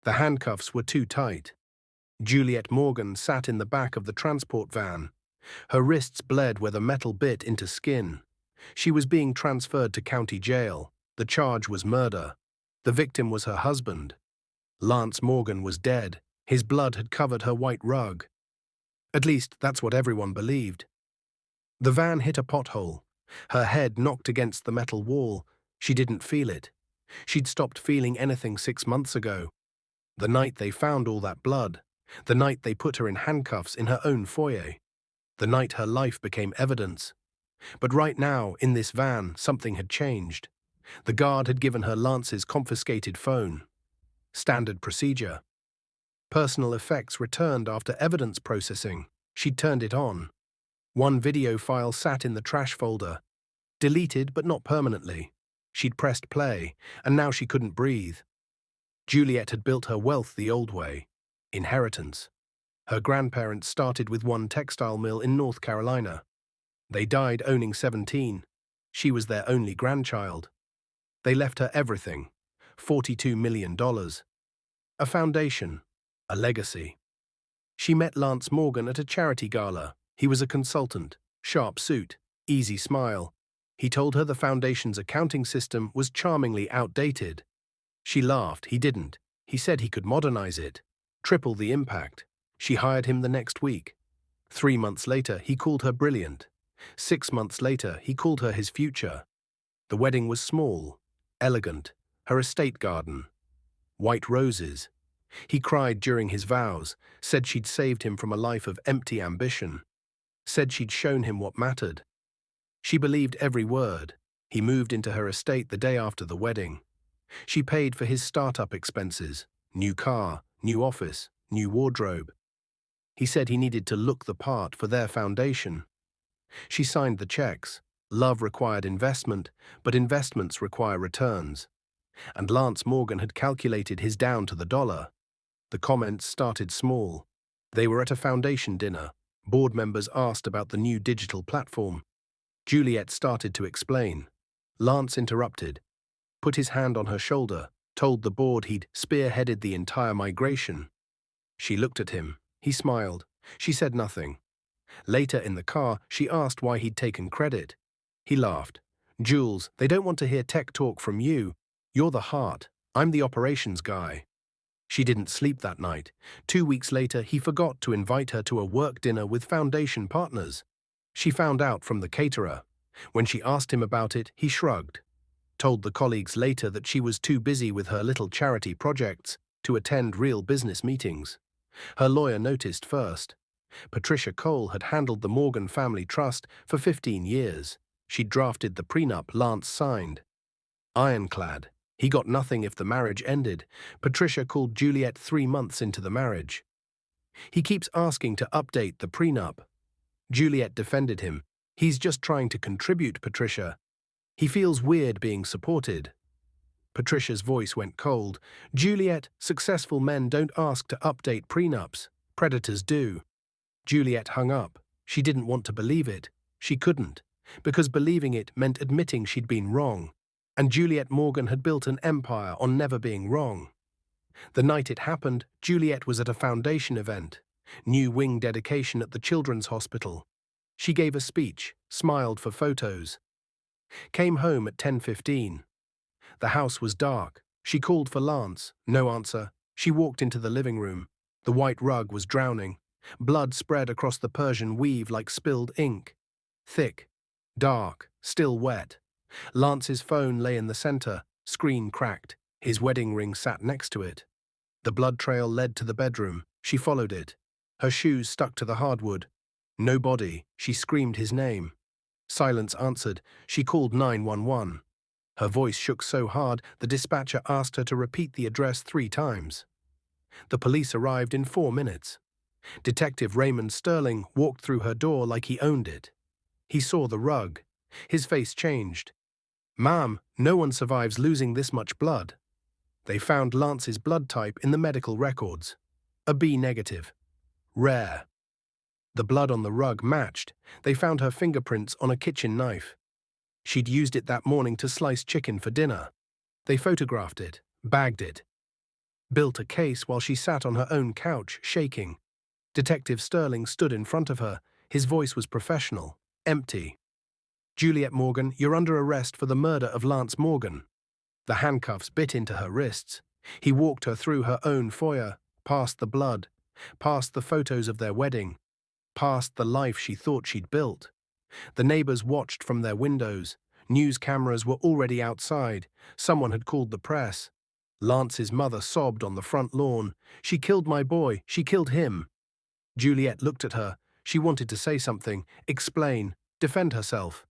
The handcuffs were too tight. Juliet Morgan sat in the back of the transport van. Her wrists bled where the metal bit into skin. She was being transferred to county jail. The charge was murder. The victim was her husband. Lance Morgan was dead. His blood had covered her white rug. At least, that's what everyone believed. The van hit a pothole. Her head knocked against the metal wall. She didn't feel it. She'd stopped feeling anything 6 months ago. The night they found all that blood. The night they put her in handcuffs in her own foyer. The night her life became evidence. But right now, in this van, something had changed. The guard had given her Lance's confiscated phone. Standard procedure. Personal effects returned after evidence processing. She'd turned it on. One video file sat in the trash folder. Deleted, but not permanently. She'd pressed play, and now she couldn't breathe. Juliet had built her wealth the old way. Inheritance. Her grandparents started with one textile mill in North Carolina. They died owning 17. She was their only grandchild. They left her everything. $42 million. A foundation. A legacy. She met Lance Morgan at a charity gala. He was a consultant. Sharp suit. Easy smile. He told her the foundation's accounting system was charmingly outdated. She laughed. He didn't. He said he could modernize it. Triple the impact. She hired him the next week. 3 months later, he called her brilliant. 6 months later, he called her his future. The wedding was small, elegant, her estate garden. White roses. He cried during his vows, said she'd saved him from a life of empty ambition. Said she'd shown him what mattered. She believed every word. He moved into her estate the day after the wedding. She paid for his startup expenses, new car, new office, new wardrobe. He said he needed to look the part for their foundation. She signed the checks. Love required investment, but investments require returns. And Lance Morgan had calculated his down to the dollar. The comments started small. They were at a foundation dinner. Board members asked about the new digital platform. Juliet started to explain. Lance interrupted, put his hand on her shoulder, told the board he'd spearheaded the entire migration. She looked at him. He smiled. She said nothing. Later in the car, she asked why he'd taken credit. He laughed. "Jules, they don't want to hear tech talk from you. You're the heart. I'm the operations guy." She didn't sleep that night. 2 weeks later, he forgot to invite her to a work dinner with foundation partners. She found out from the caterer. When she asked him about it, he shrugged. Told the colleagues later that she was too busy with her little charity projects to attend real business meetings. Her lawyer noticed first. Patricia Cole had handled the Morgan family trust for 15 years. She'd drafted the prenup Lance signed. Ironclad. He got nothing if the marriage ended. Patricia called Juliet 3 months into the marriage. He keeps asking to update the prenup. Juliet defended him. He's just trying to contribute, Patricia. He feels weird being supported. Patricia's voice went cold. Juliet, successful men don't ask to update prenups. Predators do. Juliet hung up. She didn't want to believe it. She couldn't, because believing it meant admitting she'd been wrong. And Juliet Morgan had built an empire on never being wrong. The night it happened, Juliet was at a foundation event. New wing dedication at the Children's Hospital. She gave a speech, smiled for photos. Came home at 10:15. The house was dark. She called for Lance. No answer. She walked into the living room. The white rug was drowning. Blood spread across the Persian weave like spilled ink. Thick, dark, still wet. Lance's phone lay in the center, screen cracked. His wedding ring sat next to it. The blood trail led to the bedroom. She followed it. Her shoes stuck to the hardwood. No body. She screamed his name. Silence answered. She called 911. Her voice shook so hard, the dispatcher asked her to repeat the address 3 times. The police arrived in 4 minutes. Detective Raymond Sterling walked through her door like he owned it. He saw the rug. His face changed. "Ma'am, no one survives losing this much blood." They found Lance's blood type in the medical records. A B negative. Rare. The blood on the rug matched. They found her fingerprints on a kitchen knife. She'd used it that morning to slice chicken for dinner. They photographed it, bagged it. built a case while she sat on her own couch, shaking. Detective Sterling stood in front of her. His voice was professional, empty. "Juliet Morgan, you're under arrest for the murder of Lance Morgan." The handcuffs bit into her wrists. He walked her through her own foyer, past the blood, past the photos of their wedding, past the life she thought she'd built. The neighbors watched from their windows. News cameras were already outside. Someone had called the press. Lance's mother sobbed on the front lawn. "She killed my boy. She killed him." Juliet looked at her. She wanted to say something, explain, defend herself.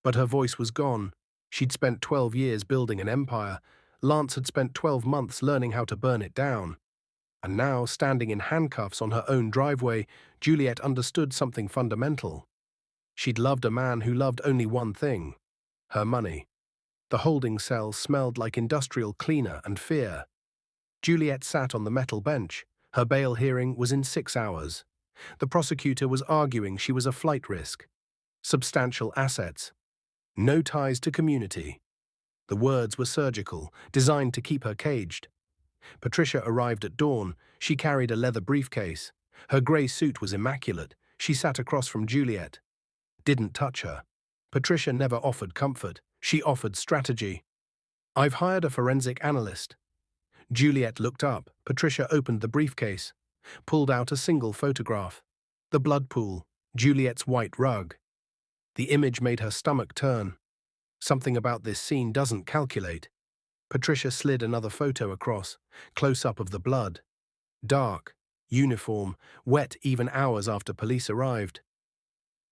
But her voice was gone. She'd spent 12 years building an empire. Lance had spent 12 months learning how to burn it down. And now, standing in handcuffs on her own driveway, Juliet understood something fundamental. She'd loved a man who loved only one thing: her money. The holding cell smelled like industrial cleaner and fear. Juliet sat on the metal bench. Her bail hearing was in 6 hours. The prosecutor was arguing she was a flight risk. Substantial assets. No ties to community. The words were surgical, designed to keep her caged. Patricia arrived at dawn. She carried a leather briefcase. Her grey suit was immaculate. She sat across from Juliet. Didn't touch her. Patricia never offered comfort. She offered strategy. "I've hired a forensic analyst." Juliet looked up. Patricia opened the briefcase, pulled out a single photograph. The blood pool, Juliet's white rug. The image made her stomach turn. Something about this scene doesn't calculate. Patricia slid another photo across, close-up of the blood. Dark, uniform, wet even hours after police arrived.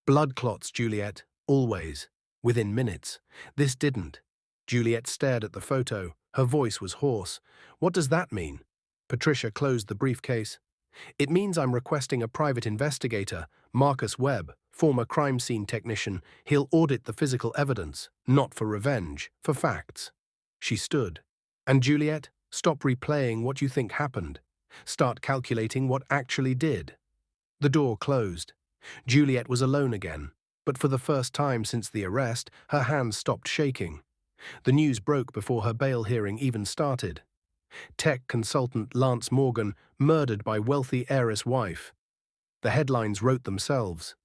"Blood clots, Juliet, always, within minutes. This didn't." Juliet stared at the photo. Her voice was hoarse. "What does that mean?" Patricia closed the briefcase. "It means I'm requesting a private investigator, Marcus Webb, former crime scene technician. He'll audit the physical evidence, not for revenge, for facts." She stood. "And Juliet, stop replaying what you think happened. Start calculating what actually did." The door closed. Juliet was alone again, but for the first time since the arrest, her hands stopped shaking. The news broke before her bail hearing even started. Tech consultant Lance Morgan murdered by wealthy heiress wife. The headlines wrote themselves.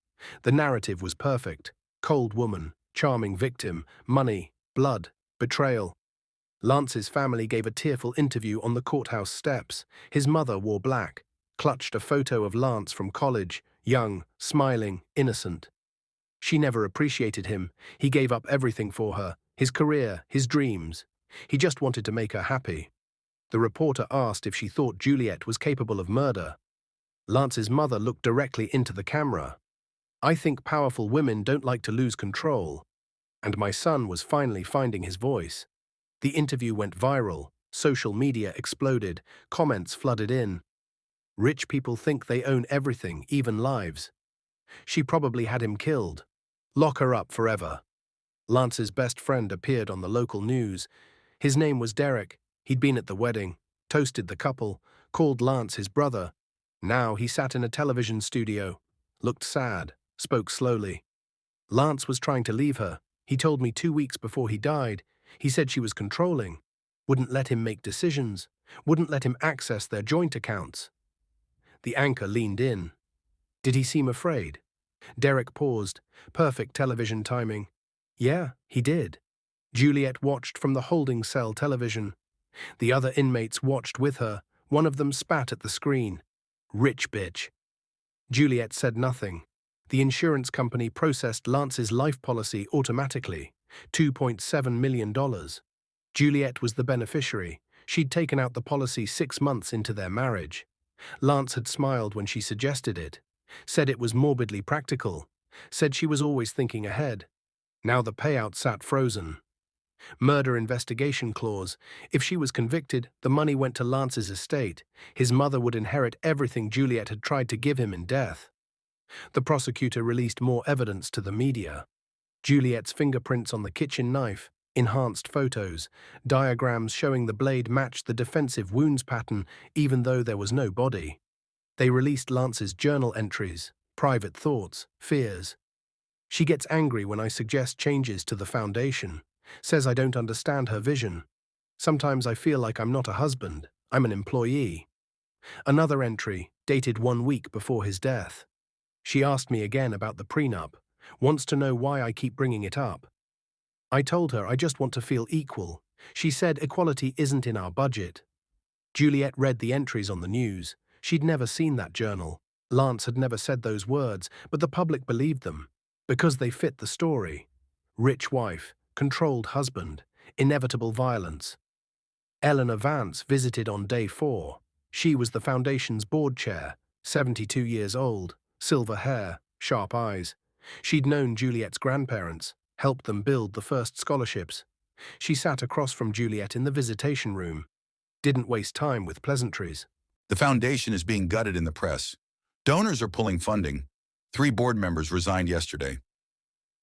The narrative was perfect. Cold woman, charming victim, money, blood, betrayal. Lance's family gave a tearful interview on the courthouse steps. His mother wore black, clutched a photo of Lance from college, young, smiling, innocent. She never appreciated him. He gave up everything for her, his career, his dreams. He just wanted to make her happy. The reporter asked if she thought Juliet was capable of murder. Lance's mother looked directly into the camera. "I think powerful women don't like to lose control." And my son was finally finding his voice. The interview went viral. Social media exploded. Comments flooded in. "Rich people think they own everything, even lives. She probably had him killed. Lock her up forever." Lance's best friend appeared on the local news. His name was Derek. He'd been at the wedding, toasted the couple, called Lance his brother. Now he sat in a television studio, looked sad, spoke slowly. "Lance was trying to leave her. He told me 2 weeks before he died. He said she was controlling, wouldn't let him make decisions, wouldn't let him access their joint accounts." The anchor leaned in. "Did he seem afraid?" Derek paused. Perfect television timing. "Yeah, he did." Juliet watched from the holding cell television. The other inmates watched with her. One of them spat at the screen. "Rich bitch." Juliet said nothing. The insurance company processed Lance's life policy automatically. $2.7 million. Juliet was the beneficiary. She'd taken out the policy 6 months into their marriage. Lance had smiled when she suggested it, said it was morbidly practical, said she was always thinking ahead. Now the payout sat frozen. Murder investigation clause. If she was convicted, the money went to Lance's estate. His mother would inherit everything Juliet had tried to give him in death. The prosecutor released more evidence to the media. Juliet's fingerprints on the kitchen knife, enhanced photos, diagrams showing the blade matched the defensive wounds pattern even though there was no body. They released Lance's journal entries, private thoughts, fears. "She gets angry when I suggest changes to the foundation, says I don't understand her vision. Sometimes I feel like I'm not a husband, I'm an employee. Another entry, dated 1 week before his death. She asked me again about the prenup, wants to know why I keep bringing it up. I told her I just want to feel equal. She said equality isn't in our budget. Juliet read the entries on the news. She'd never seen that journal. Lance had never said those words, but the public believed them, because they fit the story. Rich wife, controlled husband, inevitable violence. Eleanor Vance visited on day 4. She was the foundation's board chair, 72 years old, silver hair, sharp eyes. She'd known Juliet's grandparents, helped them build the first scholarships. She sat across from Juliet in the visitation room. Didn't waste time with pleasantries. The foundation is being gutted in the press. Donors are pulling funding. 3 board members resigned yesterday.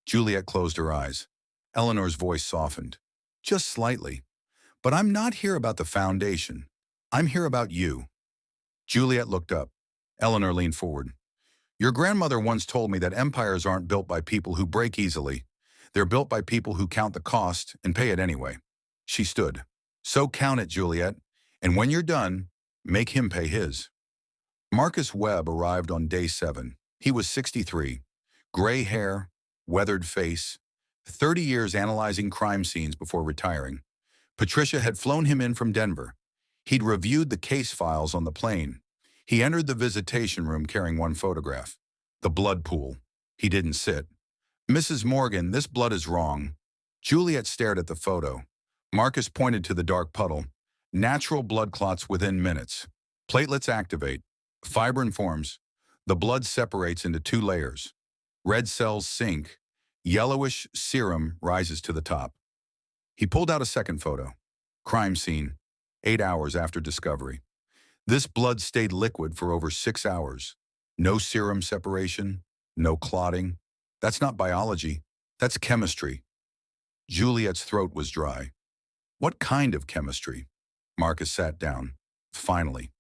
Juliet closed her eyes. Eleanor's voice softened. Just slightly. But I'm not here about the foundation. I'm here about you. Juliet looked up. Eleanor leaned forward. Your grandmother once told me that empires aren't built by people who break easily. They're built by people who count the cost and pay it anyway. She stood. So count it, Juliet. And when you're done, make him pay his. Marcus Webb arrived on day 7. He was 63. Gray hair, weathered face, 30 years analyzing crime scenes before retiring. Patricia had flown him in from Denver. He'd reviewed the case files on the plane. He entered the visitation room carrying one photograph. The blood pool. He didn't sit. Mrs. Morgan, this blood is wrong. Juliet stared at the photo. Marcus pointed to the dark puddle. Natural blood clots within minutes. Platelets activate. Fibrin forms. The blood separates into 2 layers. Red cells sink. Yellowish serum rises to the top. He pulled out a second photo. Crime scene, 8 hours after discovery. This blood stayed liquid for over 6 hours. No serum separation, no clotting. That's not biology, that's chemistry. Juliet's throat was dry. What kind of chemistry? Marcus sat down. Finally.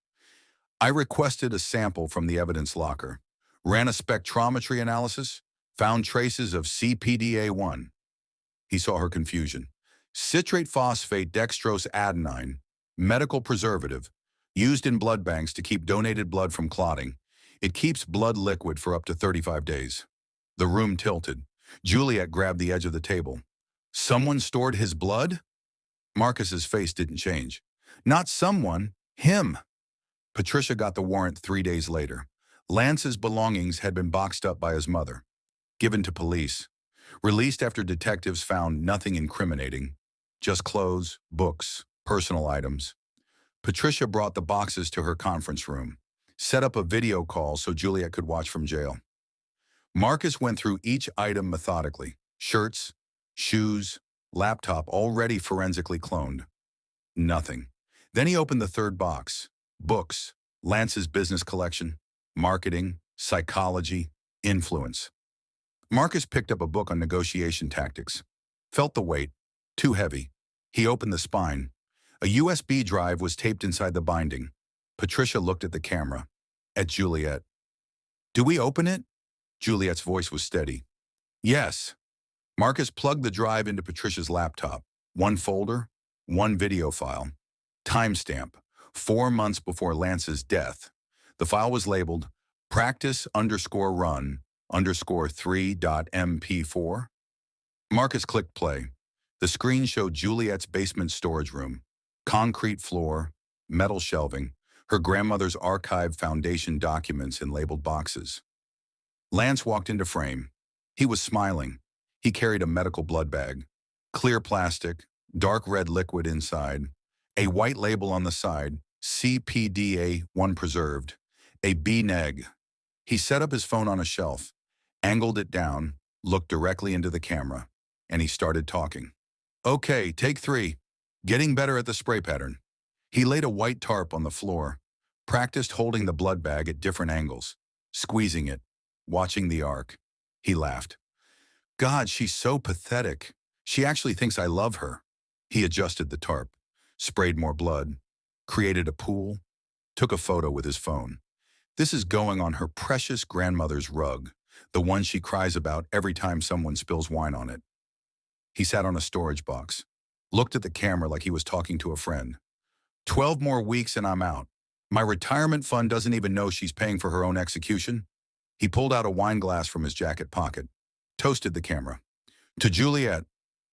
I requested a sample from the evidence locker, ran a spectrometry analysis, found traces of CPDA1. He saw her confusion. Citrate phosphate dextrose adenine, medical preservative, used in blood banks to keep donated blood from clotting. It keeps blood liquid for up to 35 days. The room tilted. Juliet grabbed the edge of the table. Someone stored his blood? Marcus's face didn't change. Not someone, him. Patricia got the warrant 3 days later. Lance's belongings had been boxed up by his mother, given to police, released after detectives found nothing incriminating, just clothes, books, personal items. Patricia brought the boxes to her conference room, set up a video call so Juliet could watch from jail. Marcus went through each item methodically. Shirts, shoes, laptop already forensically cloned. Nothing. Then he opened the 3rd box. Books, Lance's business collection, marketing, psychology, influence. Marcus picked up a book on negotiation tactics. Felt the weight. Too heavy. He opened the spine. A USB drive was taped inside the binding. Patricia looked at the camera. At Juliet. Do we open it? Juliet's voice was steady. Yes. Marcus plugged the drive into Patricia's laptop. 1 folder, 1 video file. Timestamp. 4 months before Lance's death. The file was labeled practice_run_3.mp4. Marcus clicked play. The screen showed Juliet's basement storage room. Concrete floor, metal shelving, her grandmother's archived foundation documents in labeled boxes. Lance walked into frame. He was smiling. He carried a medical blood bag. Clear plastic, dark red liquid inside, a white label on the side, CPDA1 preserved, a B-neg. He set up his phone on a shelf, angled it down, looked directly into the camera, and he started talking. Okay, take 3. Getting better at the spray pattern. He laid a white tarp on the floor, practiced holding the blood bag at different angles, squeezing it, watching the arc. He laughed. God, she's so pathetic. She actually thinks I love her. He adjusted the tarp, sprayed more blood, created a pool, took a photo with his phone. This is going on her precious grandmother's rug, the one she cries about every time someone spills wine on it. He sat on a storage box, looked at the camera like he was talking to a friend. 12 more weeks and I'm out. My retirement fund doesn't even know she's paying for her own execution. He pulled out a wine glass from his jacket pocket, toasted the camera. To Juliet,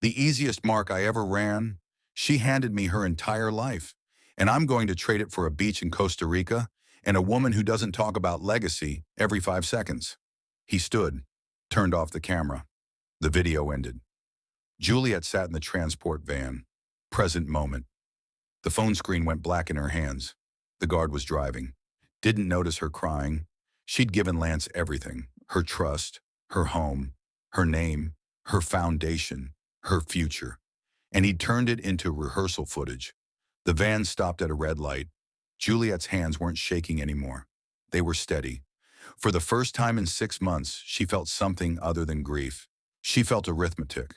the easiest mark I ever ran, she handed me her entire life, and I'm going to trade it for a beach in Costa Rica and a woman who doesn't talk about legacy every 5 seconds. He stood, turned off the camera. The video ended. Juliet sat in the transport van. Present moment. The phone screen went black in her hands. The guard was driving. Didn't notice her crying. She'd given Lance everything. Her trust, her home, her name, her foundation, her future. And he'd turned it into rehearsal footage. The van stopped at a red light. Juliet's hands weren't shaking anymore. They were steady. For the first time in 6 months, she felt something other than grief. She felt arithmetic.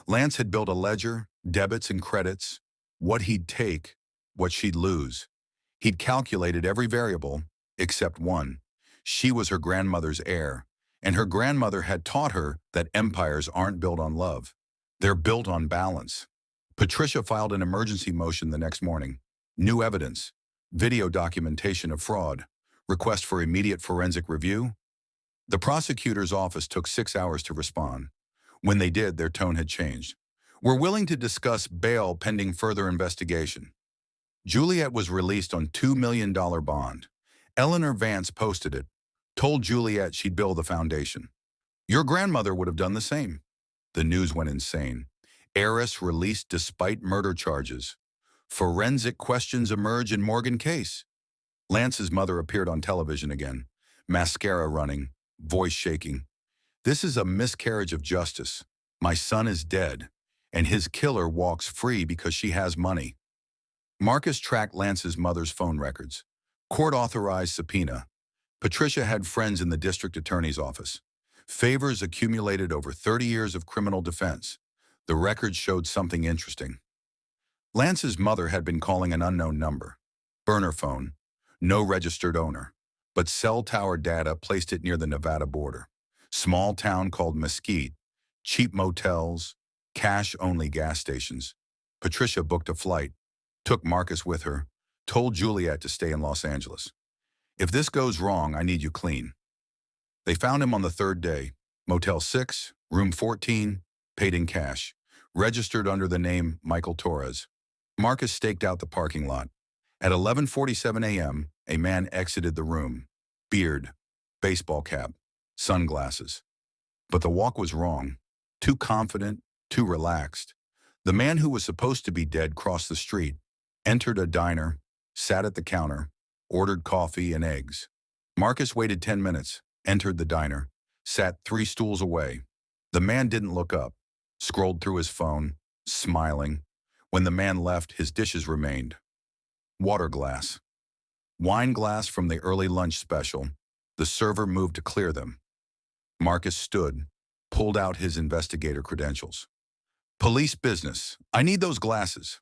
Lance had built a ledger, debits and credits, what he'd take, what she'd lose. He'd calculated every variable, except one. She was her grandmother's heir, and her grandmother had taught her that empires aren't built on love. They're built on balance. Patricia filed an emergency motion the next morning. New evidence, video documentation of fraud, request for immediate forensic review. The prosecutor's office took 6 hours to respond. When they did, their tone had changed. We're willing to discuss bail pending further investigation. Juliet was released on $2 million bond. Eleanor Vance posted it, told Juliet she'd build the foundation. Your grandmother would have done the same. The news went insane. Heiress released despite murder charges. Forensic questions emerge in Morgan case. Lance's mother appeared on television again, mascara running, voice shaking. This is a miscarriage of justice. My son is dead, and his killer walks free because she has money. Marcus tracked Lance's mother's phone records. Court-authorized subpoena. Patricia had friends in the district attorney's office. Favors accumulated over 30 years of criminal defense. The records showed something interesting. Lance's mother had been calling an unknown number. Burner phone. No registered owner. But cell tower data placed it near the Nevada border. Small town called Mesquite. Cheap motels. Cash-only gas stations. Patricia booked a flight. Took Marcus with her. Told Juliet to stay in Los Angeles. If this goes wrong, I need you clean. They found him on the 3rd day. Motel 6, room 14, paid in cash. Registered under the name Michael Torres. Marcus staked out the parking lot. At 11:47 a.m., a man exited the room. Beard, baseball cap, sunglasses. But the walk was wrong. Too confident, too relaxed. The man who was supposed to be dead crossed the street, entered a diner, sat at the counter, ordered coffee and eggs. Marcus waited 10 minutes, entered the diner, sat 3 stools away. The man didn't look up, scrolled through his phone, smiling. When the man left, his dishes remained. Water glass. Wine glass from the early lunch special. The server moved to clear them. Marcus stood, pulled out his investigator credentials. Police business. I need those glasses.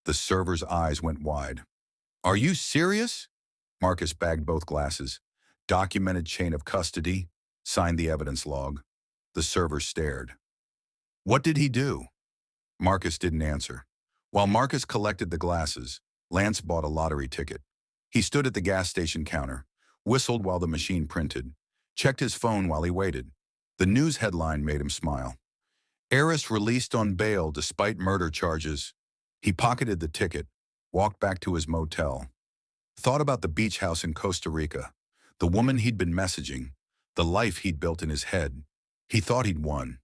The server's eyes went wide. Are you serious? Marcus bagged both glasses, documented chain of custody, signed the evidence log. The server stared. What did he do? Marcus didn't answer. While Marcus collected the glasses, Lance bought a lottery ticket. He stood at the gas station counter, whistled while the machine printed, checked his phone while he waited. The news headline made him smile. Heiress released on bail despite murder charges. He pocketed the ticket, walked back to his motel. Thought about the beach house in Costa Rica, the woman he'd been messaging, the life he'd built in his head. He thought he'd won.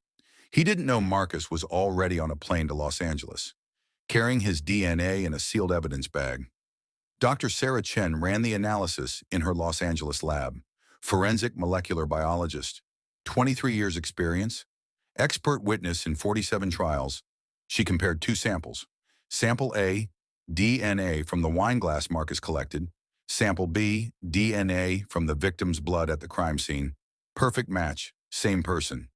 He didn't know Marcus was already on a plane to Los Angeles, carrying his DNA in a sealed evidence bag. Dr. Sarah Chen ran the analysis in her Los Angeles lab. Forensic molecular biologist, 23 years experience, expert witness in 47 trials. She compared 2 samples. Sample A, DNA from the wine glass Marcus collected. Sample B, DNA from the victim's blood at the crime scene. Perfect match, same person.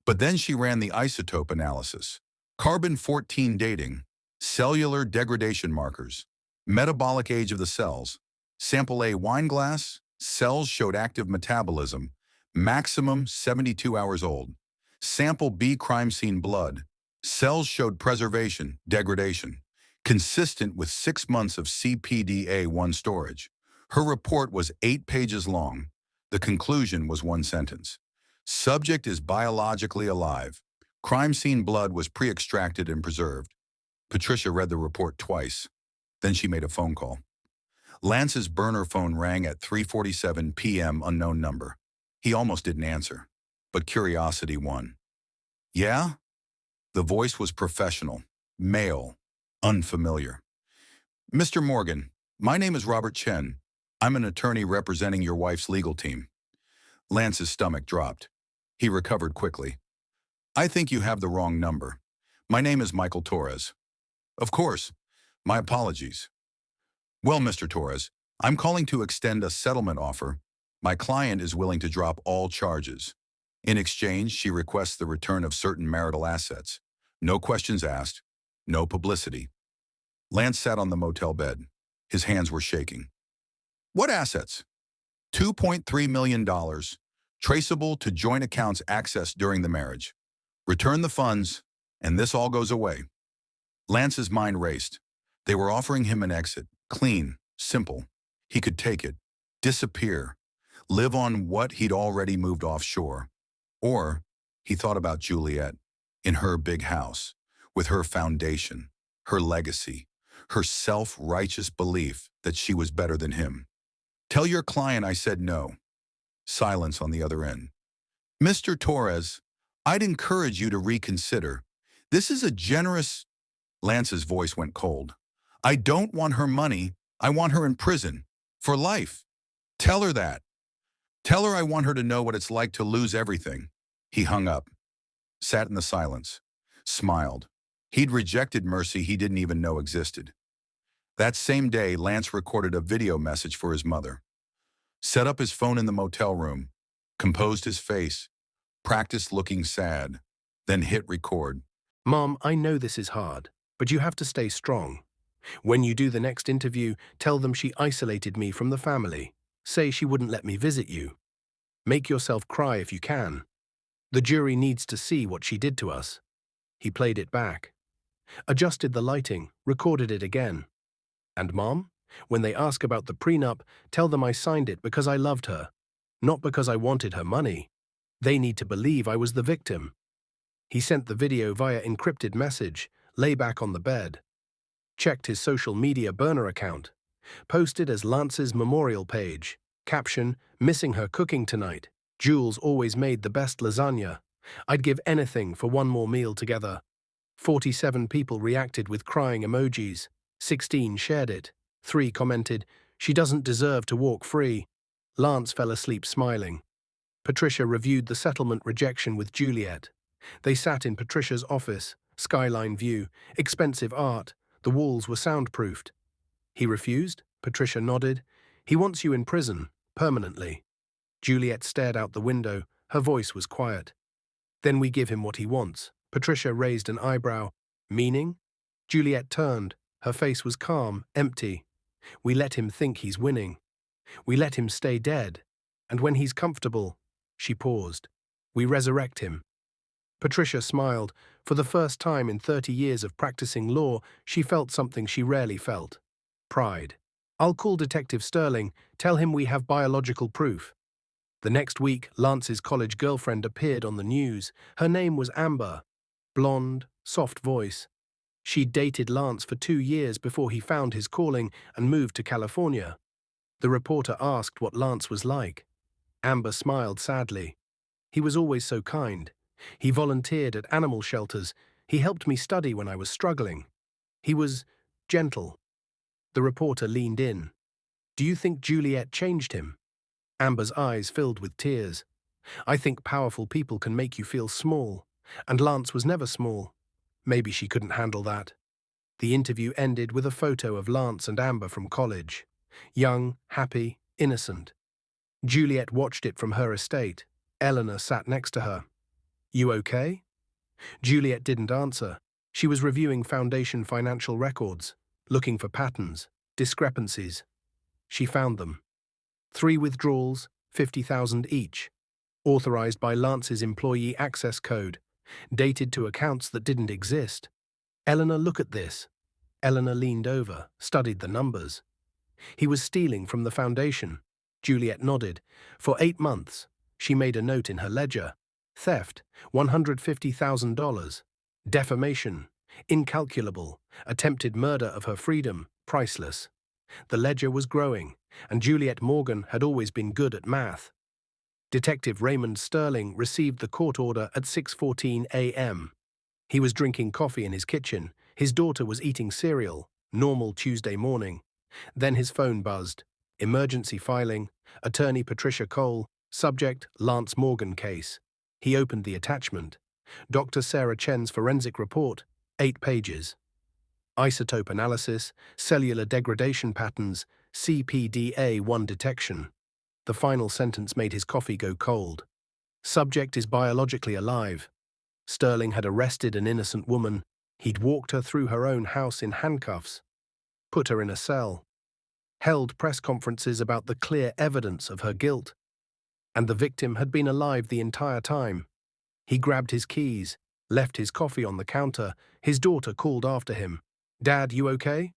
But then she ran the isotope analysis. Carbon-14 dating, cellular degradation markers, metabolic age of the cells. Sample A wine glass, cells showed active metabolism, maximum 72 hours old. Sample B crime scene blood, cells showed preservation, degradation. consistent with 6 months of CPDA-1 storage. Her report was 8 pages long. The conclusion was one sentence. Subject is biologically alive. Crime scene blood was pre-extracted and preserved. Patricia read the report twice. Then she made a phone call. Lance's burner phone rang at 3:47 p.m. unknown number. He almost didn't answer, but curiosity won. Yeah? The voice was professional, male, unfamiliar. Mr. Morgan, my name is Robert Chen. I'm an attorney representing your wife's legal team. Lance's stomach dropped. He recovered quickly. I think you have the wrong number. My name is Michael Torres. Of course. My apologies. Well, Mr. Torres, I'm calling to extend a settlement offer. My client is willing to drop all charges. In exchange, she requests the return of certain marital assets. No questions asked, no publicity. Lance sat on the motel bed. His hands were shaking. What assets? $2.3 million, traceable to joint accounts accessed during the marriage. Return the funds, and this all goes away. Lance's mind raced. They were offering him an exit, clean, simple. He could take it, disappear, live on what he'd already moved offshore. Or, he thought about Juliet, in her big house, with her foundation, her legacy, her self-righteous belief that she was better than him. Tell your client I said no. Silence on the other end. Mr. Torres, I'd encourage you to reconsider. This is a generous... Lance's voice went cold. I don't want her money. I want her in prison. For life. Tell her that. Tell her I want her to know what it's like to lose everything. He hung up, sat in the silence, smiled. He'd rejected mercy he didn't even know existed. That same day, Lance recorded a video message for his mother. Set up his phone in the motel room, composed his face, practiced looking sad, then hit record. Mom, I know this is hard, but you have to stay strong. When you do the next interview, tell them she isolated me from the family. Say she wouldn't let me visit you. Make yourself cry if you can. The jury needs to see what she did to us. He played it back. Adjusted the lighting, recorded it again. And Mom, when they ask about the prenup, tell them I signed it because I loved her, not because I wanted her money. They need to believe I was the victim. He sent the video via encrypted message, lay back on the bed. Checked his social media burner account. Posted as Lance's memorial page. Caption, missing her cooking tonight. Jules always made the best lasagna. I'd give anything for one more meal together. 47 people reacted with crying emojis. 16 shared it. 3 commented, she doesn't deserve to walk free. Lance fell asleep smiling. Patricia reviewed the settlement rejection with Juliet. They sat in Patricia's office, skyline view, expensive art. The walls were soundproofed. He refused? Patricia nodded. He wants you in prison, permanently. Juliet stared out the window. Her voice was quiet. Then we give him what he wants. Patricia raised an eyebrow. Meaning? Juliet turned. Her face was calm, empty. We let him think he's winning. We let him stay dead. And when he's comfortable, she paused. We resurrect him. Patricia smiled. For the first time in 30 years of practicing law, she felt something she rarely felt. Pride. I'll call Detective Sterling, tell him we have biological proof. The next week, Lance's college girlfriend appeared on the news. Her name was Amber. Blonde, soft voice. She'd dated Lance for 2 years before he found his calling and moved to California. The reporter asked what Lance was like. Amber smiled sadly. He was always so kind. He volunteered at animal shelters. He helped me study when I was struggling. He was gentle. The reporter leaned in. Do you think Juliet changed him? Amber's eyes filled with tears. I think powerful people can make you feel small. And Lance was never small. Maybe she couldn't handle that. The interview ended with a photo of Lance and Amber from college. Young, happy, innocent. Juliet watched it from her estate. Eleanor sat next to her. You okay? Juliet didn't answer. She was reviewing Foundation financial records, looking for patterns, discrepancies. She found them. 3 withdrawals, $50,000 each. Authorized by Lance's employee access code. Dated to accounts that didn't exist. Eleanor, look at this. Eleanor leaned over, studied the numbers. He was stealing from the foundation. Juliet nodded. For 8 months. She made a note in her ledger. Theft, $150,000. Defamation, incalculable. Attempted murder of her freedom, priceless. The ledger was growing, and Juliet Morgan had always been good at math. Detective Raymond Sterling received the court order at 6:14 a.m. He was drinking coffee in his kitchen. His daughter was eating cereal. Normal Tuesday morning. Then his phone buzzed. Emergency filing. Attorney Patricia Cole. Subject, Lance Morgan case. He opened the attachment. Dr. Sarah Chen's forensic report. 8 pages. Isotope analysis, cellular degradation patterns, CPDA1 detection. The final sentence made his coffee go cold. Subject is biologically alive. Sterling had arrested an innocent woman. He'd walked her through her own house in handcuffs, put her in a cell, held press conferences about the clear evidence of her guilt. And the victim had been alive the entire time. He grabbed his keys, left his coffee on the counter. His daughter called after him. "Dad, you okay?"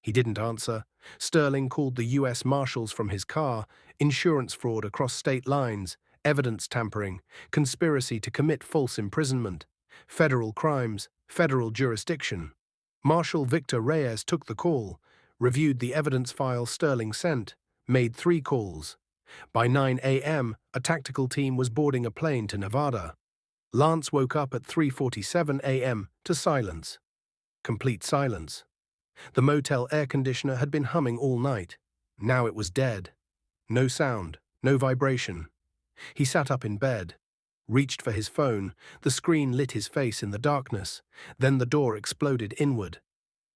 He didn't answer. Sterling called the U.S. Marshals from his car. Insurance fraud across state lines, evidence tampering, conspiracy to commit false imprisonment, federal crimes, federal jurisdiction. Marshal Victor Reyes took the call, reviewed the evidence file Sterling sent, made 3 calls. By 9 a.m., a tactical team was boarding a plane to Nevada. Lance woke up at 3:47 a.m. to silence. Complete silence. The motel air conditioner had been humming all night. Now it was dead. No sound, no vibration. He sat up in bed, reached for his phone. The screen lit his face in the darkness. Then the door exploded inward.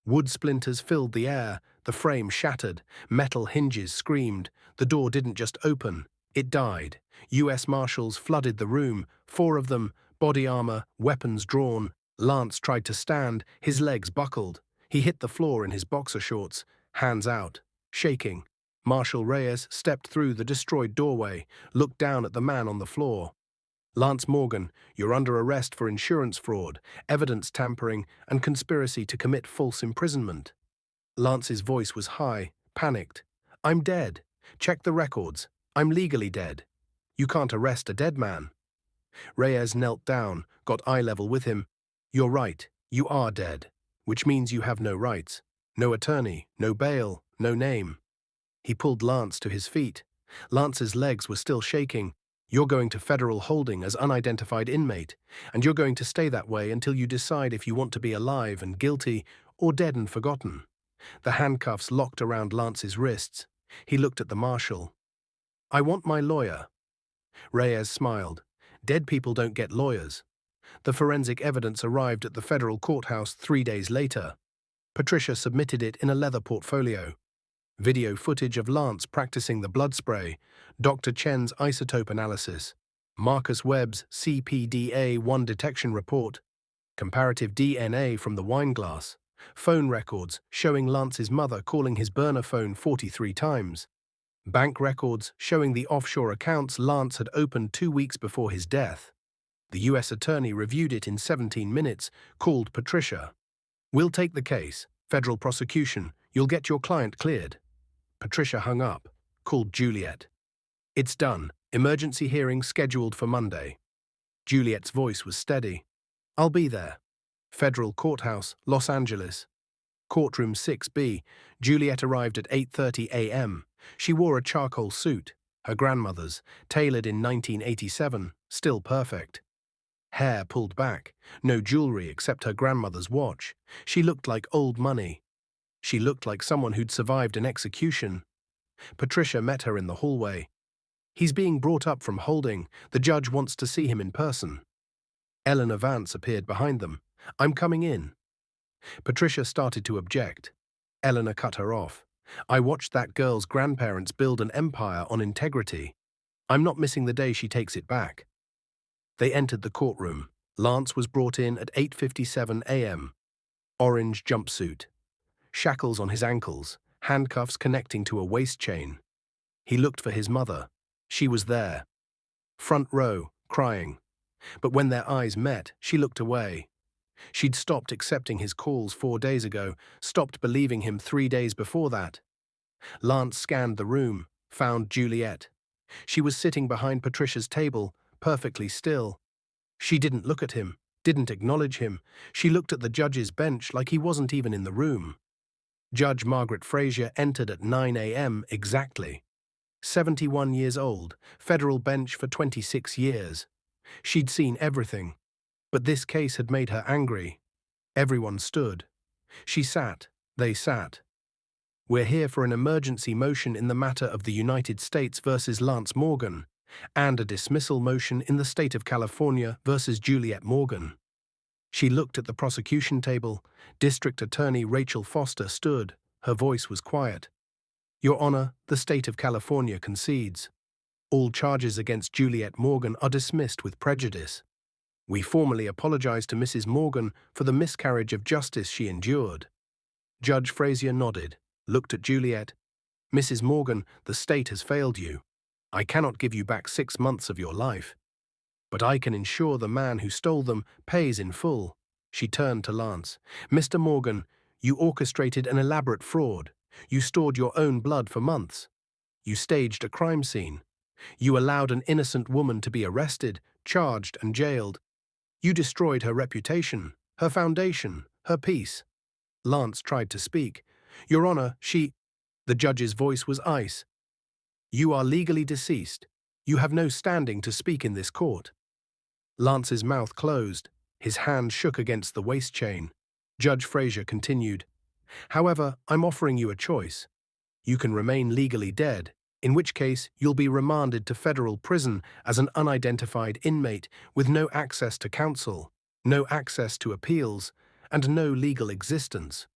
Wood splinters filled the air. The frame shattered. Metal hinges screamed. The door didn't just open. It died. U.S. Marshals flooded the room. 4 of them, body armor, weapons drawn. Lance tried to stand. His legs buckled. He hit the floor in his boxer shorts, hands out, shaking. Marshal Reyes stepped through the destroyed doorway, looked down at the man on the floor. "Lance Morgan, you're under arrest for insurance fraud, evidence tampering, and conspiracy to commit false imprisonment." Lance's voice was high, panicked. "I'm dead. Check the records. I'm legally dead. You can't arrest a dead man." Reyes knelt down, got eye level with him. "You're right. You are dead. Which means you have no rights. No attorney, no bail, no name." He pulled Lance to his feet. Lance's legs were still shaking. "You're going to federal holding as unidentified inmate, and you're going to stay that way until you decide if you want to be alive and guilty or dead and forgotten." The handcuffs locked around Lance's wrists. He looked at the marshal. "I want my lawyer." Reyes smiled. "Dead people don't get lawyers." The forensic evidence arrived at the federal courthouse 3 days later. Patricia submitted it in a leather portfolio. Video footage of Lance practicing the blood spray, Dr. Chen's isotope analysis, Marcus Webb's CPDA1 detection report, comparative DNA from the wine glass, phone records showing Lance's mother calling his burner phone 43 times, bank records showing the offshore accounts Lance had opened 2 weeks before his death. The U.S. attorney reviewed it in 17 minutes, called Patricia. "We'll take the case. Federal prosecution. You'll get your client cleared." Patricia hung up, called Juliet. "It's done. Emergency hearing scheduled for Monday." Juliet's voice was steady. "I'll be there." Federal Courthouse, Los Angeles. Courtroom 6B. Juliet arrived at 8:30 a.m. She wore a charcoal suit, her grandmother's, tailored in 1987, still perfect. Hair pulled back, no jewelry except her grandmother's watch. She looked like old money. She looked like someone who'd survived an execution. Patricia met her in the hallway. "He's being brought up from holding. The judge wants to see him in person." Eleanor Vance appeared behind them. "I'm coming in." Patricia started to object. Eleanor cut her off. "I watched that girl's grandparents build an empire on integrity. I'm not missing the day she takes it back." They entered the courtroom. Lance was brought in at 8:57 a.m. Orange jumpsuit. Shackles on his ankles, handcuffs connecting to a waist chain. He looked for his mother. She was there. Front row, crying. But when their eyes met, she looked away. She'd stopped accepting his calls 4 days ago, stopped believing him 3 days before that. Lance scanned the room, found Juliet. She was sitting behind Patricia's table, perfectly still. She didn't look at him, didn't acknowledge him. She looked at the judge's bench like he wasn't even in the room. Judge Margaret Frazier entered at 9 a.m. exactly. 71 years old, federal bench for 26 years. She'd seen everything. But this case had made her angry. Everyone stood. She sat. They sat. We're here for an emergency motion in the matter of the United States versus Lance Morgan, and a dismissal motion in the state of California versus Juliet Morgan. She looked at the prosecution table. District Attorney Rachel Foster stood. Her voice was quiet. Your Honor, the state of California concedes. All charges against Juliet Morgan are dismissed with prejudice. We formally apologize to Mrs. Morgan for the miscarriage of justice she endured. Judge Frazier nodded, looked at Juliet. Mrs. Morgan, the state has failed you. I cannot give you back 6 months of your life. But I can ensure the man who stole them pays in full. She turned to Lance. Mr. Morgan, you orchestrated an elaborate fraud. You stored your own blood for months. You staged a crime scene. You allowed an innocent woman to be arrested, charged, and jailed. You destroyed her reputation, her foundation, her peace. Lance tried to speak. Your Honor, The judge's voice was ice. You are legally deceased. You have no standing to speak in this court. Lance's mouth closed. His hand shook against the waist chain. Judge Frazier continued. However, I'm offering you a choice. You can remain legally dead, in which case you'll be remanded to federal prison as an unidentified inmate with no access to counsel, no access to appeals, and no legal existence.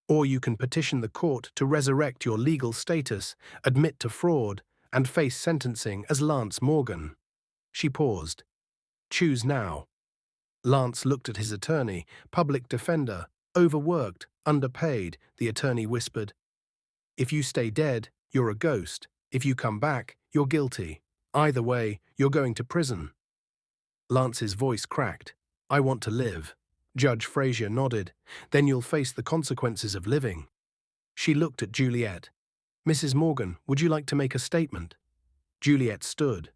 Or you can petition the court to resurrect your legal status, admit to fraud, and face sentencing as Lance Morgan. She paused. Choose now. Lance looked at his attorney, public defender, overworked, underpaid, the attorney whispered. If you stay dead, you're a ghost. If you come back, you're guilty. Either way, you're going to prison. Lance's voice cracked. I want to live. Judge Frazier nodded. Then you'll face the consequences of living. She looked at Juliet. Mrs. Morgan, would you like to make a statement? Juliet stood.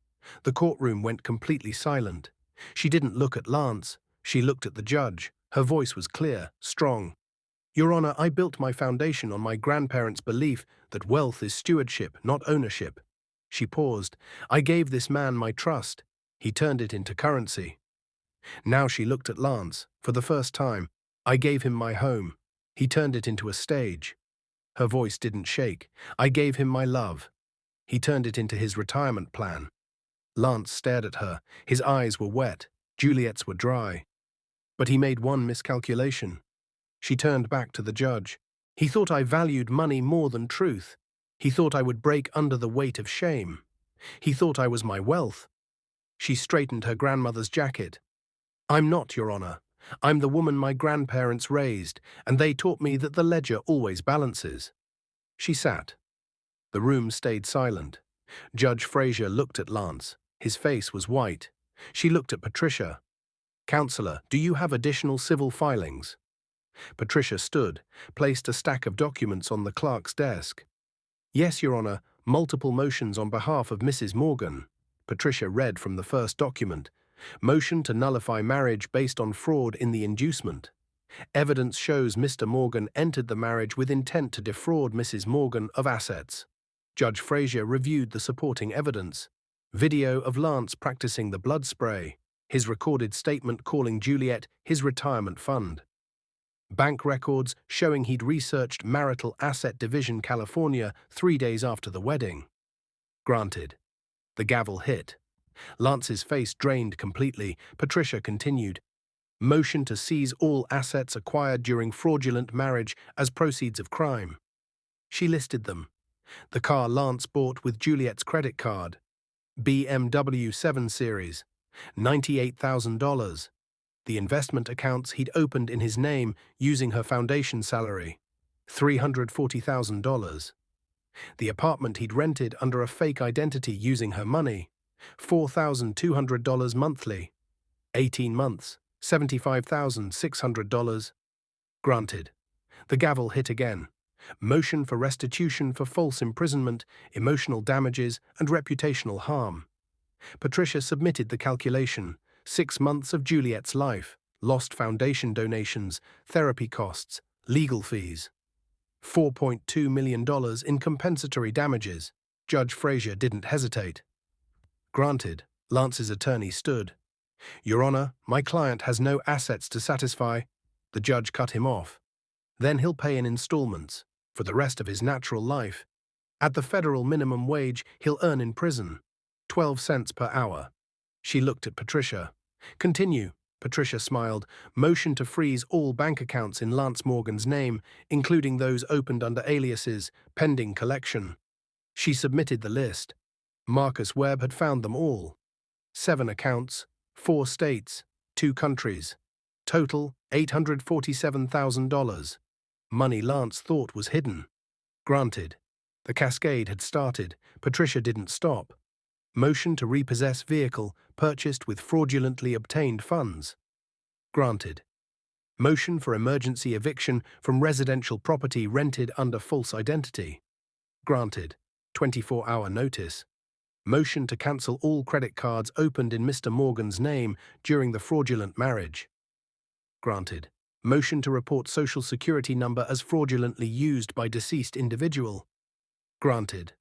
The courtroom went completely silent. She didn't look at Lance. She looked at the judge. Her voice was clear, strong. Your Honor, I built my foundation on my grandparents' belief that wealth is stewardship, not ownership. She paused. I gave this man my trust. He turned it into currency. Now she looked at Lance. For the first time, I gave him my home. He turned it into a stage. Her voice didn't shake. I gave him my love. He turned it into his retirement plan. Lance stared at her. His eyes were wet. Juliet's were dry. But he made one miscalculation. She turned back to the judge. He thought I valued money more than truth. He thought I would break under the weight of shame. He thought I was my wealth. She straightened her grandmother's jacket. I'm not, Your Honor. I'm the woman my grandparents raised, and they taught me that the ledger always balances. She sat. The room stayed silent. Judge Frazier looked at Lance. His face was white. She looked at Patricia. Counselor, do you have additional civil filings? Patricia stood, placed a stack of documents on the clerk's desk. Yes, Your Honor, multiple motions on behalf of Mrs. Morgan. Patricia read from the first document. Motion to nullify marriage based on fraud in the inducement. Evidence shows Mr. Morgan entered the marriage with intent to defraud Mrs. Morgan of assets. Judge Frazier reviewed the supporting evidence. Video of Lance practicing the blood spray. His recorded statement calling Juliet his retirement fund. Bank records showing he'd researched marital asset division California 3 days after the wedding. Granted. The gavel hit. Lance's face drained completely. Patricia continued. Motion to seize all assets acquired during fraudulent marriage as proceeds of crime. She listed them. The car Lance bought with Juliet's credit card. BMW 7 Series. $98,000. The investment accounts he'd opened in his name using her foundation salary. $340,000. The apartment he'd rented under a fake identity using her money. $4,200 monthly. 18 months. $75,600. Granted. The gavel hit again. Motion for restitution for false imprisonment, emotional damages, and reputational harm. Patricia submitted the calculation. 6 months of Juliet's life, lost foundation donations, therapy costs, legal fees. $4.2 million in compensatory damages. Judge Frazier didn't hesitate. Granted. Lance's attorney stood. Your Honor, my client has no assets to satisfy. The judge cut him off. Then he'll pay in installments for the rest of his natural life. At the federal minimum wage he'll earn in prison, 12 cents per hour. She looked at Patricia. Continue, Patricia smiled. Motion to freeze all bank accounts in Lance Morgan's name, including those opened under aliases, pending collection. She submitted the list. Marcus Webb had found them all. 7 accounts, 4 states, 2 countries. Total, $847,000. Money Lance thought was hidden. Granted. The cascade had started. Patricia didn't stop. Motion to repossess vehicle purchased with fraudulently obtained funds. Granted. Motion for emergency eviction from residential property rented under false identity. Granted. 24-hour notice. Motion to cancel all credit cards opened in Mr. Morgan's name during the fraudulent marriage. Granted. Motion to report Social Security number as fraudulently used by deceased individual. Granted.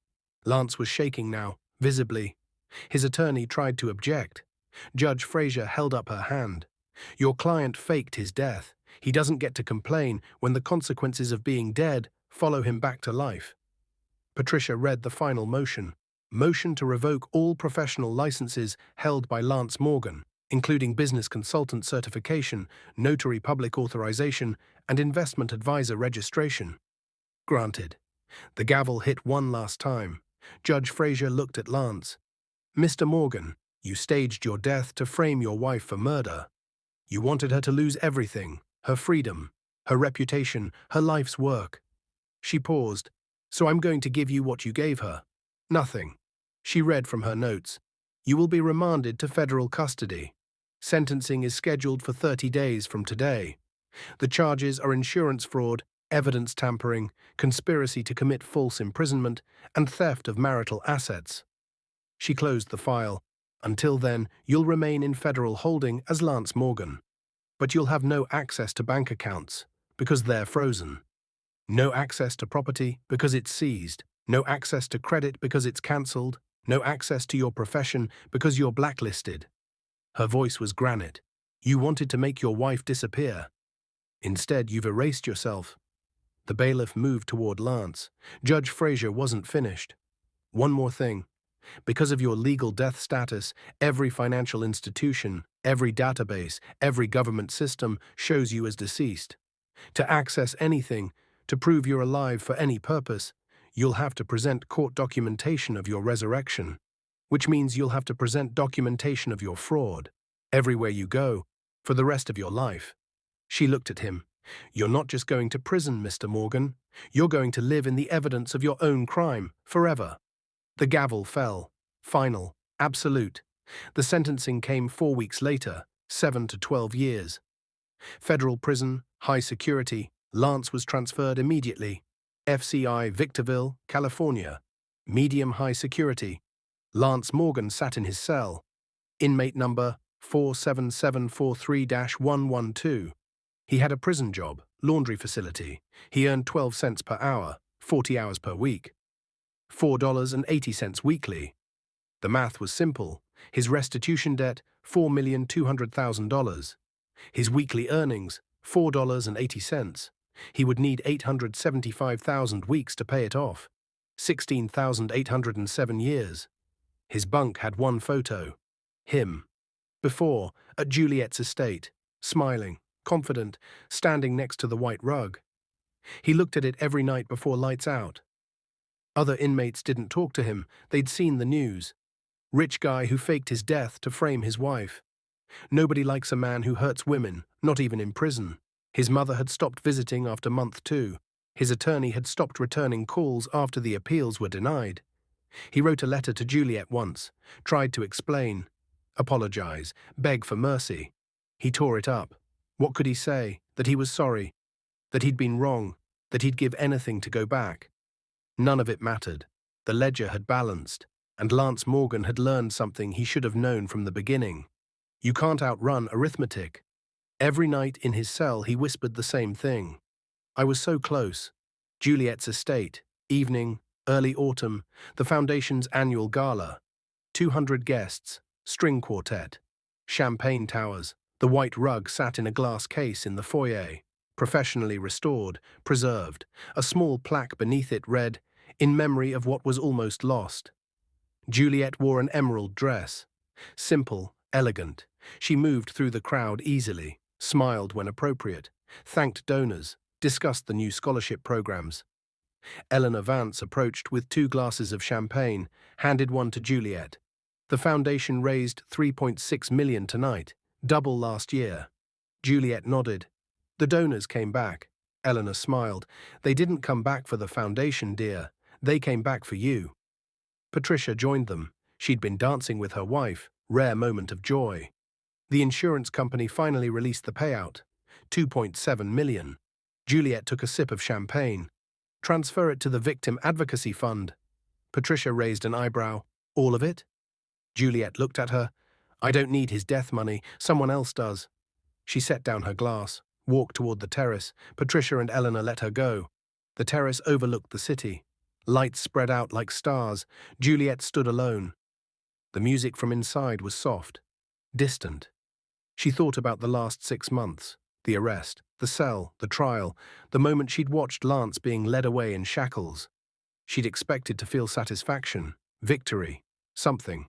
Lance was shaking now, visibly. His attorney tried to object. Judge Frazier held up her hand. Your client faked his death. He doesn't get to complain when the consequences of being dead follow him back to life. Patricia read the final motion. Motion to revoke all professional licenses held by Lance Morgan, including business consultant certification, notary public authorization, and investment advisor registration. Granted. The gavel hit one last time. Judge Frazier looked at Lance. Mr. Morgan, you staged your death to frame your wife for murder. You wanted her to lose everything, her freedom, her reputation, her life's work. She paused. So I'm going to give you what you gave her. Nothing. She read from her notes. You will be remanded to federal custody. Sentencing is scheduled for 30 days from today. The charges are insurance fraud, evidence tampering, conspiracy to commit false imprisonment, and theft of marital assets. She closed the file. Until then, you'll remain in federal holding as Lance Morgan. But you'll have no access to bank accounts, because they're frozen. No access to property, because it's seized. No access to credit, because it's cancelled. No access to your profession, because you're blacklisted. Her voice was granite. You wanted to make your wife disappear. Instead, you've erased yourself. The bailiff moved toward Lance. Judge Frazier wasn't finished. One more thing. Because of your legal death status, every financial institution, every database, every government system shows you as deceased. To access anything, to prove you're alive for any purpose, you'll have to present court documentation of your resurrection, which means you'll have to present documentation of your fraud, everywhere you go, for the rest of your life. She looked at him. You're not just going to prison, Mr. Morgan. You're going to live in the evidence of your own crime, forever. The gavel fell. Final. Absolute. The sentencing came 4 weeks later, 7 to 12 years. Federal prison, high security. Lance was transferred immediately. FCI, Victorville, California. Medium high security. Lance Morgan sat in his cell. Inmate number 47743-112. He had a prison job, laundry facility. He earned 12 cents per hour, 40 hours per week. $4.80 weekly. The math was simple. His restitution debt, $4,200,000. His weekly earnings, $4.80. He would need 875,000 weeks to pay it off. 16,807 years. His bunk had one photo. Him. Before, at Juliet's estate, smiling, confident, standing next to the white rug. He looked at it every night before lights out. Other inmates didn't talk to him. They'd seen the news. Rich guy who faked his death to frame his wife. Nobody likes a man who hurts women, not even in prison. His mother had stopped visiting after month 2. His attorney had stopped returning calls after the appeals were denied. He wrote a letter to Juliet once, tried to explain, apologize, beg for mercy. He tore it up. What could he say? That he was sorry, that he'd been wrong, that he'd give anything to go back. None of it mattered. The ledger had balanced, and Lance Morgan had learned something he should have known from the beginning. You can't outrun arithmetic. Every night in his cell he whispered the same thing. I was so close. Juliet's estate, evening, early autumn, the Foundation's annual gala. 200 guests, string quartet, champagne towers, the white rug sat in a glass case in the foyer, professionally restored, preserved. A small plaque beneath it read, "In memory of what was almost lost." Juliet wore an emerald dress. Simple, elegant. She moved through the crowd easily, smiled when appropriate, thanked donors, discussed the new scholarship programs. Eleanor Vance approached with 2 glasses of champagne, handed one to Juliet. The foundation raised $3.6 million tonight, double last year. Juliet nodded. The donors came back. Eleanor smiled. They didn't come back for the foundation, dear. They came back for you. Patricia joined them. She'd been dancing with her wife, rare moment of joy. The insurance company finally released the payout, $2.7 million. Juliet took a sip of champagne. Transfer it to the Victim Advocacy Fund. Patricia raised an eyebrow. All of it? Juliet looked at her. I don't need his death money. Someone else does. She set down her glass, walked toward the terrace. Patricia and Eleanor let her go. The terrace overlooked the city. Lights spread out like stars. Juliet stood alone. The music from inside was soft, distant. She thought about the last 6 months, the arrest, the cell, the trial, the moment she'd watched Lance being led away in shackles. She'd expected to feel satisfaction, victory, something.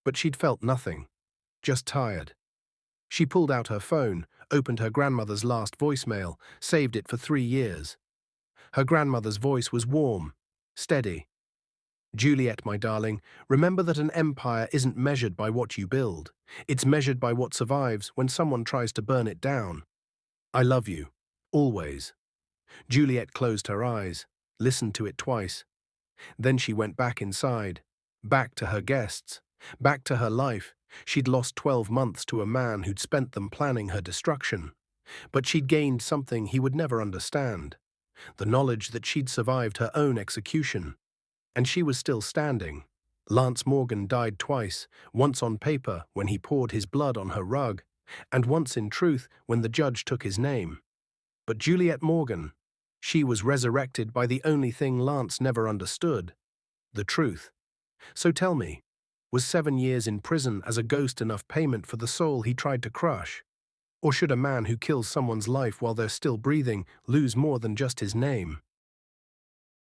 But she'd felt nothing, just tired. She pulled out her phone, opened her grandmother's last voicemail, saved it for 3 years. Her grandmother's voice was warm, steady. Juliet, my darling, remember that an empire isn't measured by what you build. It's measured by what survives when someone tries to burn it down. I love you. Always. Juliet closed her eyes, listened to it twice. Then she went back inside, back to her guests, back to her life. She'd lost 12 months to a man who'd spent them planning her destruction. But she'd gained something he would never understand. The knowledge that she'd survived her own execution. And she was still standing. Lance Morgan died twice, once on paper when he poured his blood on her rug, and once in truth when the judge took his name. But Juliet Morgan, she was resurrected by the only thing Lance never understood, the truth. So tell me, was 7 years in prison as a ghost enough payment for the soul he tried to crush? Or should a man who kills someone's life while they're still breathing lose more than just his name?